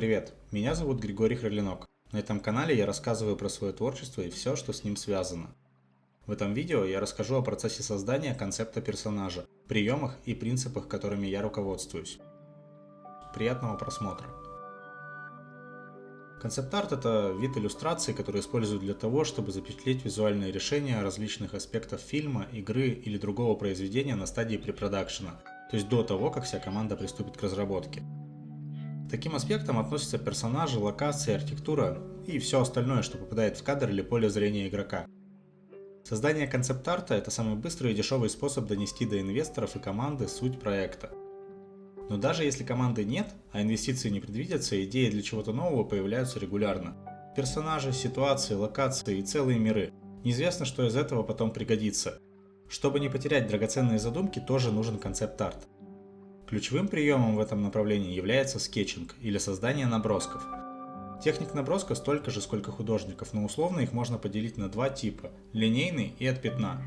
Привет, меня зовут Григорий Хралинок. На этом канале я рассказываю про свое творчество и все, что с ним связано. В этом видео я расскажу о процессе создания концепта персонажа, приемах и принципах, которыми я руководствуюсь. Приятного просмотра. Концепт-арт – это вид иллюстрации, который используют для того, чтобы запечатлеть визуальные решения различных аспектов фильма, игры или другого произведения на стадии препродакшена, то есть до того, как вся команда приступит к разработке. К таким аспектам относятся персонажи, локации, архитектура и все остальное, что попадает в кадр или поле зрения игрока. Создание концепт-арта – это самый быстрый и дешевый способ донести до инвесторов и команды суть проекта. Но даже если команды нет, а инвестиции не предвидятся, идеи для чего-то нового появляются регулярно. Персонажи, ситуации, локации и целые миры. Неизвестно, что из этого потом пригодится. Чтобы не потерять драгоценные задумки, тоже нужен концепт-арт. Ключевым приемом в этом направлении является скетчинг или создание набросков. Техник наброска столько же, сколько художников, но условно их можно поделить на два типа – линейный и от пятна.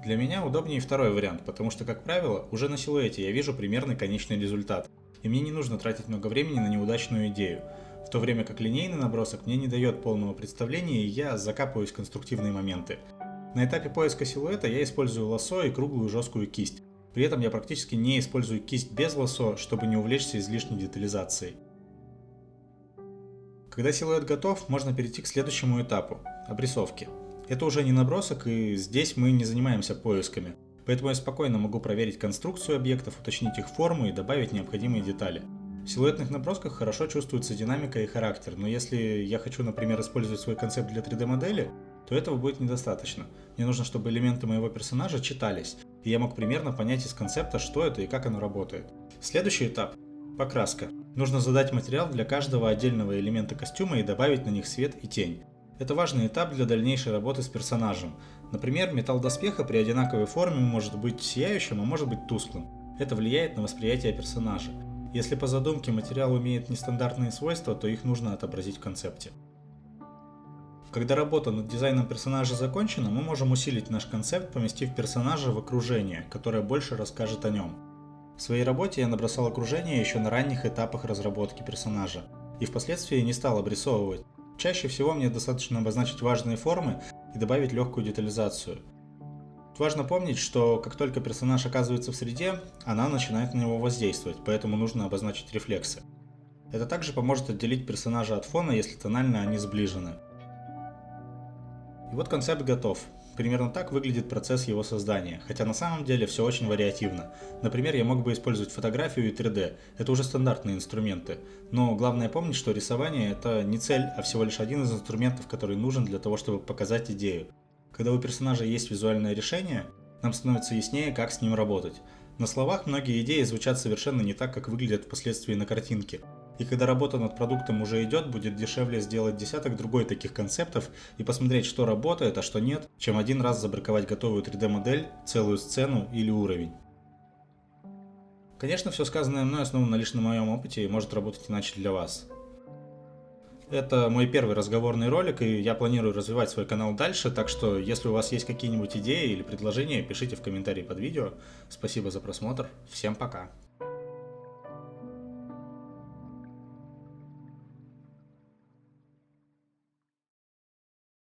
Для меня удобнее второй вариант, потому что, как правило, уже на силуэте я вижу примерный конечный результат, и мне не нужно тратить много времени на неудачную идею, в то время как линейный набросок мне не дает полного представления, и я закапываюсь в конструктивные моменты. На этапе поиска силуэта я использую лассо и круглую жесткую кисть. При этом я практически не использую кисть без лассо, чтобы не увлечься излишней детализацией. Когда силуэт готов, можно перейти к следующему этапу – обрисовке. Это уже не набросок, и здесь мы не занимаемся поисками, поэтому я спокойно могу проверить конструкцию объектов, уточнить их форму и добавить необходимые детали. В силуэтных набросках хорошо чувствуется динамика и характер, но если я хочу, например, использовать свой концепт для 3D-модели, то этого будет недостаточно. Мне нужно, чтобы элементы моего персонажа читались, и я мог примерно понять из концепта, что это и как оно работает. Следующий этап – покраска. Нужно задать материал для каждого отдельного элемента костюма и добавить на них свет и тень. Это важный этап для дальнейшей работы с персонажем. Например, металл доспеха при одинаковой форме может быть сияющим, а может быть тусклым. Это влияет на восприятие персонажа. Если по задумке материал имеет нестандартные свойства, то их нужно отобразить в концепте. Когда работа над дизайном персонажа закончена, мы можем усилить наш концепт, поместив персонажа в окружение, которое больше расскажет о нем. В своей работе я набросал окружение еще на ранних этапах разработки персонажа, и впоследствии не стал обрисовывать. Чаще всего мне достаточно обозначить важные формы и добавить легкую детализацию. Важно помнить, что как только персонаж оказывается в среде, она начинает на него воздействовать, поэтому нужно обозначить рефлексы. Это также поможет отделить персонажа от фона, если тонально они сближены. И вот концепт готов. Примерно так выглядит процесс его создания, хотя на самом деле все очень вариативно. Например, я мог бы использовать фотографию и 3D, это уже стандартные инструменты. Но главное помнить, что рисование это не цель, а всего лишь один из инструментов, который нужен для того, чтобы показать идею. Когда у персонажа есть визуальное решение, нам становится яснее, как с ним работать. На словах многие идеи звучат совершенно не так, как выглядят впоследствии на картинке. И когда работа над продуктом уже идет, будет дешевле сделать десяток другой таких концептов и посмотреть, что работает, а что нет, чем один раз забраковать готовую 3D-модель, целую сцену или уровень. Конечно, все сказанное мной основано лишь на моем опыте и может работать иначе для вас. Это мой первый разговорный ролик, и я планирую развивать свой канал дальше, так что если у вас есть какие-нибудь идеи или предложения, пишите в комментарии под видео. Спасибо за просмотр, всем пока!